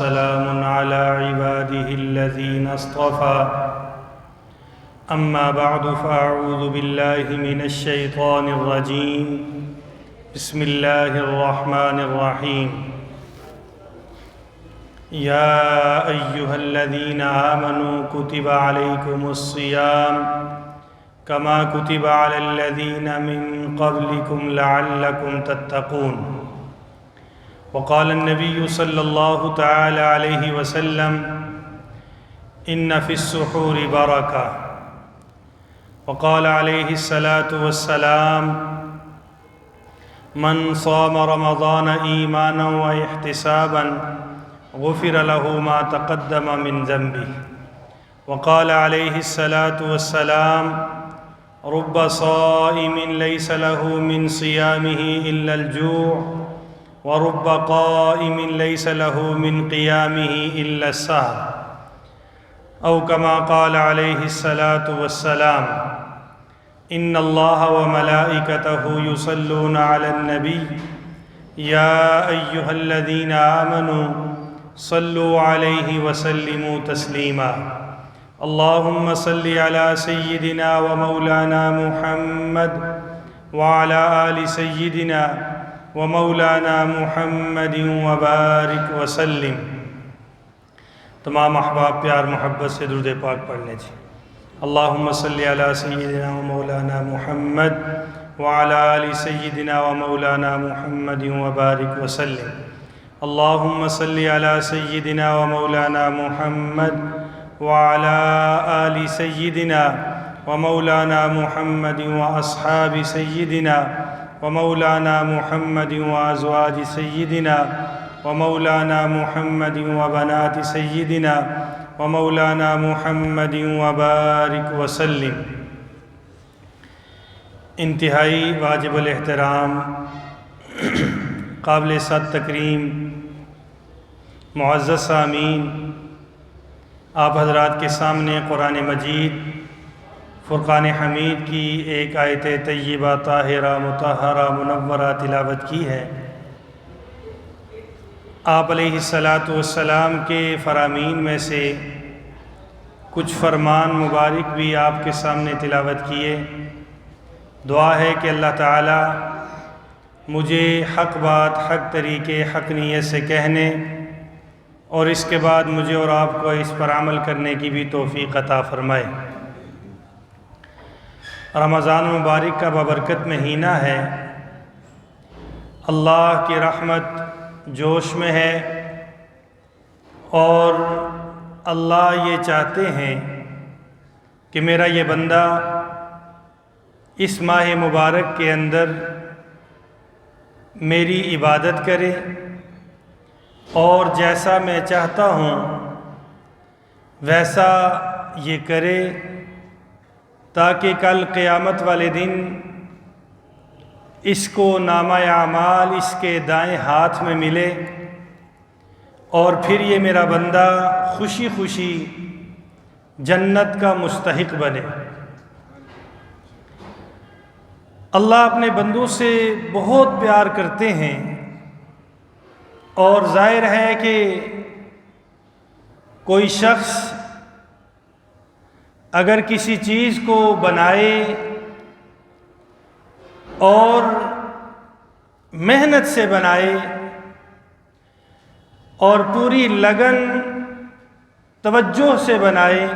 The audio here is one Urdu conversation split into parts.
وسلام على عباده الذين اصطفى أما بعد فأعوذ بالله من الشيطان الرجيم بسم الله الرحمن الرحيم يا أيها الذين آمنوا كتب عليكم الصيام كما كتب على الذين من قبلكم لعلكم تتقون وقال النبي صلى الله تعالى عليه وسلم إن في السحور بركة وقال عليه الصلاة والسلام من صام رمضان إيمانا واحتسابا غفر له ما تقدم من ذنبه وقال عليه الصلاة والسلام رب صائم ليس له من صيامه إلا الجوع ورب قائم ليس له من قيامه إلا السهر أو كما قال عليه الصلاة والسلام إن الله وملائكته يصلون على النبي يا أيها الذين آمنوا صلوا عليه وسلموا تسليما اللهم صل على سيدنا ومولانا محمد وعلى آل سيدنا ومولانا محمد وبارک وسلم۔ تمام احباب پیار محبت سے درود پاک پڑھ لیں جی۔ اللہم صلی علی سیدنا ومولانا محمد وعلى آل سيدنا ومولانا محمد وبارک وسلم۔ اللہم صلی علی سیدنا ومولانا محمد وعلى آل سيدنا ومولانا محمد وأصحاب سيدنا ومولانا محمد وأزواج سيدنا ومولانا محمد وبنات سيدنا ومولانا محمد وبارک وسلم۔ انتہائی واجب الاحترام، قابل صد تکریم معزز سامعین، آپ حضرات کے سامنے قرآن مجید فرقان حمید کی ایک آیت طیبہ طاہرہ مطہرہ منورہ تلاوت کی ہے۔ آپ علیہ الصلاۃ کے فرامین میں سے کچھ فرمان مبارک بھی آپ کے سامنے تلاوت کیے۔ دعا ہے کہ اللہ تعالی مجھے حق بات، حق طریقے، حق نیت سے کہنے اور اس کے بعد مجھے اور آپ کو اس پر عمل کرنے کی بھی توفیق عطا فرمائے۔ رمضان مبارک کا بابرکت مہینہ ہے، اللہ کی رحمت جوش میں ہے اور اللہ یہ چاہتے ہیں کہ میرا یہ بندہ اس ماہ مبارک کے اندر میری عبادت کرے اور جیسا میں چاہتا ہوں ویسا یہ کرے، تاکہ کل قیامت والے دن اس کو نامہ اعمال اس کے دائیں ہاتھ میں ملے اور پھر یہ میرا بندہ خوشی خوشی جنت کا مستحق بنے۔ اللہ اپنے بندوں سے بہت پیار کرتے ہیں اور ظاہر ہے کہ کوئی شخص اگر کسی چیز کو بنائے اور محنت سے بنائے اور پوری لگن توجہ سے بنائے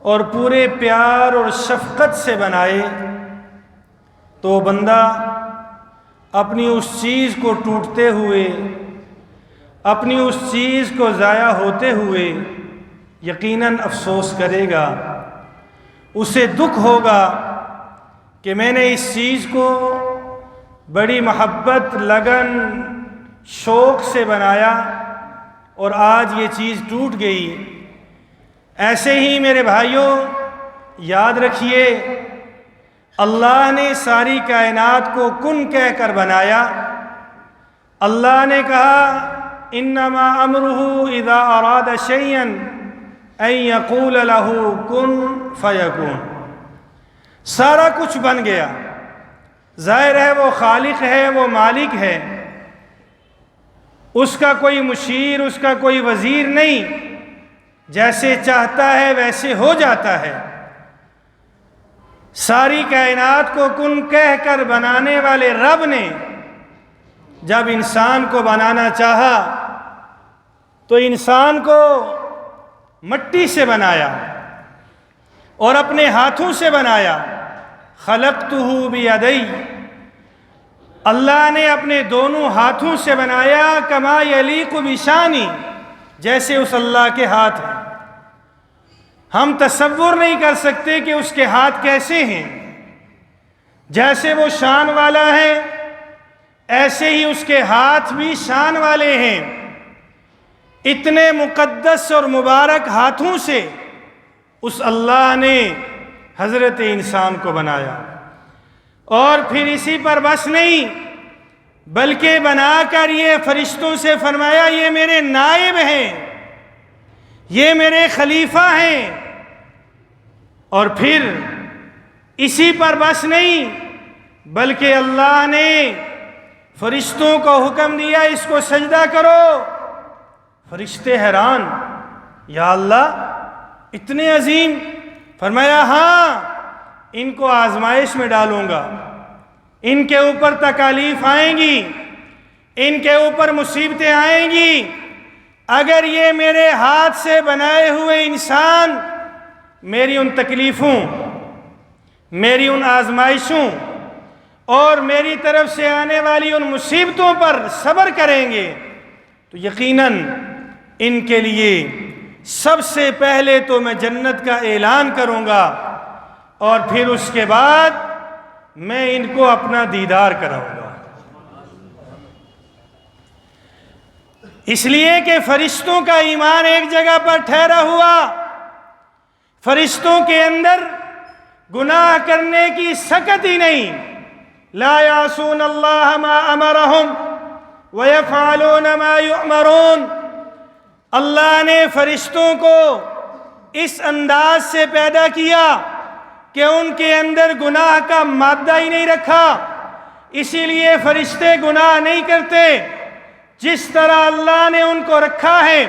اور پورے پیار اور شفقت سے بنائے تو بندہ اپنی اس چیز کو ٹوٹتے ہوئے، اپنی اس چیز کو ضائع ہوتے ہوئے یقیناً افسوس کرے گا، اسے دکھ ہوگا کہ میں نے اس چیز کو بڑی محبت، لگن، شوق سے بنایا اور آج یہ چیز ٹوٹ گئی۔ ایسے ہی میرے بھائیوں یاد رکھیے، اللہ نے ساری کائنات کو کن کہہ کر بنایا۔ اللہ نے کہا انما امرہ اذا اراد شیئا ان یقول لہ کن فیکون۔ سارا کچھ بن گیا، ظاہر ہے وہ خالق ہے، وہ مالک ہے، اس کا کوئی مشیر، اس کا کوئی وزیر نہیں، جیسے چاہتا ہے ویسے ہو جاتا ہے۔ ساری کائنات کو کن کہہ کر بنانے والے رب نے جب انسان کو بنانا چاہا تو انسان کو مٹی سے بنایا اور اپنے ہاتھوں سے بنایا۔ خلقتہ بیدی، اللہ نے اپنے دونوں ہاتھوں سے بنایا، کما یلیق بشانی، جیسے اس اللہ کے ہاتھ ہیں۔ ہم تصور نہیں کر سکتے کہ اس کے ہاتھ کیسے ہیں، جیسے وہ شان والا ہے ایسے ہی اس کے ہاتھ بھی شان والے ہیں۔ اتنے مقدس اور مبارک ہاتھوں سے اس اللہ نے حضرت انسان کو بنایا، اور پھر اسی پر بس نہیں بلکہ بنا کر یہ فرشتوں سے فرمایا یہ میرے نائب ہیں، یہ میرے خلیفہ ہیں۔ اور پھر اسی پر بس نہیں بلکہ اللہ نے فرشتوں کو حکم دیا اس کو سجدہ کرو۔ فرشتے حیران، یا اللہ اتنے عظیم؟ فرمایا ہاں، ان کو آزمائش میں ڈالوں گا، ان کے اوپر تکالیف آئیں گی، ان کے اوپر مصیبتیں آئیں گی۔ اگر یہ میرے ہاتھ سے بنائے ہوئے انسان میری ان تکلیفوں، میری ان آزمائشوں اور میری طرف سے آنے والی ان مصیبتوں پر صبر کریں گے تو یقیناً ان کے لیے سب سے پہلے تو میں جنت کا اعلان کروں گا، اور پھر اس کے بعد میں ان کو اپنا دیدار کراؤں گا۔ اس لیے کہ فرشتوں کا ایمان ایک جگہ پر ٹھہرا ہوا، فرشتوں کے اندر گناہ کرنے کی سکت ہی نہیں۔ لا یعصون اللہ ما امرہم ویفعلون ما یؤمرون۔ اللہ نے فرشتوں کو اس انداز سے پیدا کیا کہ ان کے اندر گناہ کا مادہ ہی نہیں رکھا، اسی لیے فرشتے گناہ نہیں کرتے، جس طرح اللہ نے ان کو رکھا ہے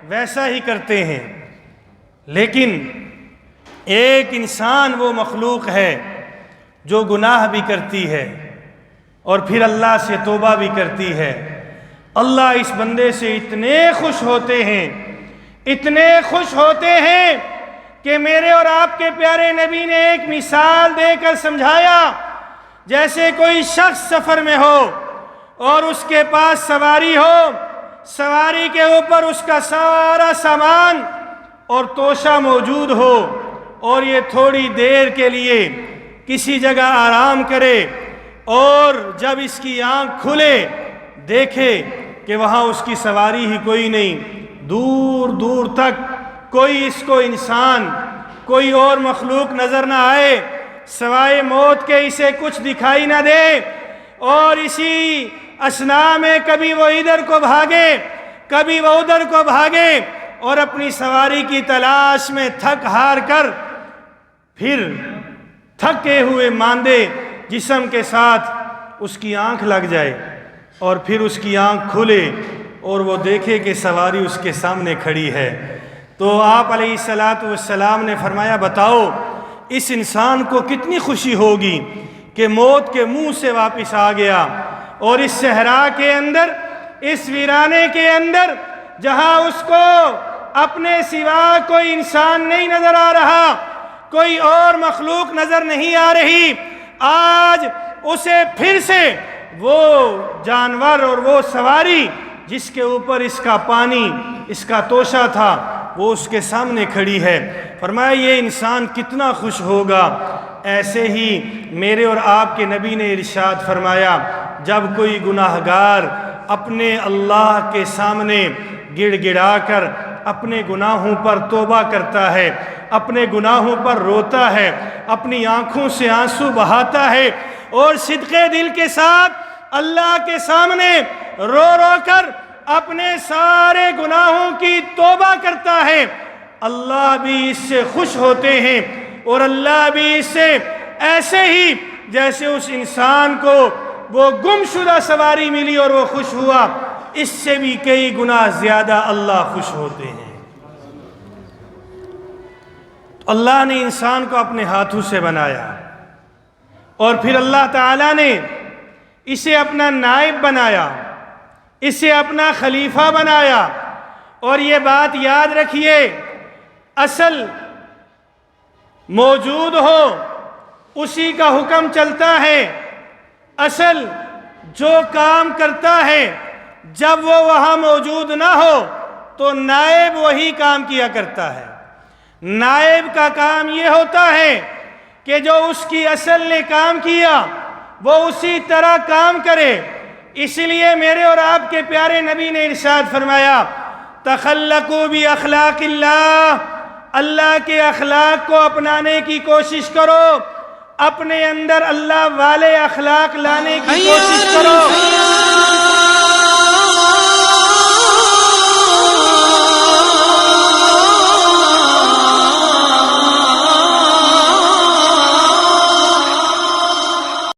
ویسا ہی کرتے ہیں۔ لیکن ایک انسان وہ مخلوق ہے جو گناہ بھی کرتی ہے اور پھر اللہ سے توبہ بھی کرتی ہے۔ اللہ اس بندے سے اتنے خوش ہوتے ہیں، اتنے خوش ہوتے ہیں کہ میرے اور آپ کے پیارے نبی نے ایک مثال دے کر سمجھایا، جیسے کوئی شخص سفر میں ہو اور اس کے پاس سواری ہو، سواری کے اوپر اس کا سارا سامان اور توشہ موجود ہو، اور یہ تھوڑی دیر کے لیے کسی جگہ آرام کرے، اور جب اس کی آنکھ کھلے دیکھے کہ وہاں اس کی سواری ہی کوئی نہیں، دور دور تک کوئی اس کو انسان، کوئی اور مخلوق نظر نہ آئے سوائے موت کے، اسے کچھ دکھائی نہ دے، اور اسی اثناء میں کبھی وہ ادھر کو بھاگے کبھی وہ ادھر کو بھاگے، اور اپنی سواری کی تلاش میں تھک ہار کر پھر تھکے ہوئے ماندے جسم کے ساتھ اس کی آنکھ لگ جائے، اور پھر اس کی آنکھ کھلے اور وہ دیکھے کہ سواری اس کے سامنے کھڑی ہے، تو آپ علیہ السلام نے فرمایا بتاؤ اس انسان کو کتنی خوشی ہوگی کہ موت کے منہ سے واپس آ گیا، اور اس صحرا کے اندر، اس ویرانے کے اندر جہاں اس کو اپنے سوا کوئی انسان نہیں نظر آ رہا، کوئی اور مخلوق نظر نہیں آ رہی، آج اسے پھر سے وہ جانور اور وہ سواری جس کے اوپر اس کا پانی، اس کا توشہ تھا، وہ اس کے سامنے کھڑی ہے۔ فرمایا یہ انسان کتنا خوش ہوگا۔ ایسے ہی میرے اور آپ کے نبی نے ارشاد فرمایا جب کوئی گناہگار اپنے اللہ کے سامنے گڑ گڑا کر اپنے گناہوں پر توبہ کرتا ہے، اپنے گناہوں پر روتا ہے، اپنی آنکھوں سے آنسو بہاتا ہے، اور صدقے دل کے ساتھ اللہ کے سامنے رو رو کر اپنے سارے گناہوں کی توبہ کرتا ہے، اللہ بھی اس سے خوش ہوتے ہیں، اور اللہ بھی اس سے ایسے ہی جیسے اس انسان کو وہ گم شدہ سواری ملی اور وہ خوش ہوا، اس سے بھی کئی گنا زیادہ اللہ خوش ہوتے ہیں۔ اللہ نے انسان کو اپنے ہاتھوں سے بنایا اور پھر اللہ تعالیٰ نے اسے اپنا نائب بنایا، اسے اپنا خلیفہ بنایا۔ اور یہ بات یاد رکھیے، اصل موجود ہو اسی کا حکم چلتا ہے، اصل جو کام کرتا ہے جب وہ وہاں موجود نہ ہو تو نائب وہی کام کیا کرتا ہے۔ نائب کا کام یہ ہوتا ہے کہ جو اس کی اصل نے کام کیا وہ اسی طرح کام کرے۔ اس لیے میرے اور آپ کے پیارے نبی نے ارشاد فرمایا، تخلقوا باخلاق اللہ، اللہ کے اخلاق کو اپنانے کی کوشش کرو، اپنے اندر اللہ والے اخلاق لانے کی کوشش کرو۔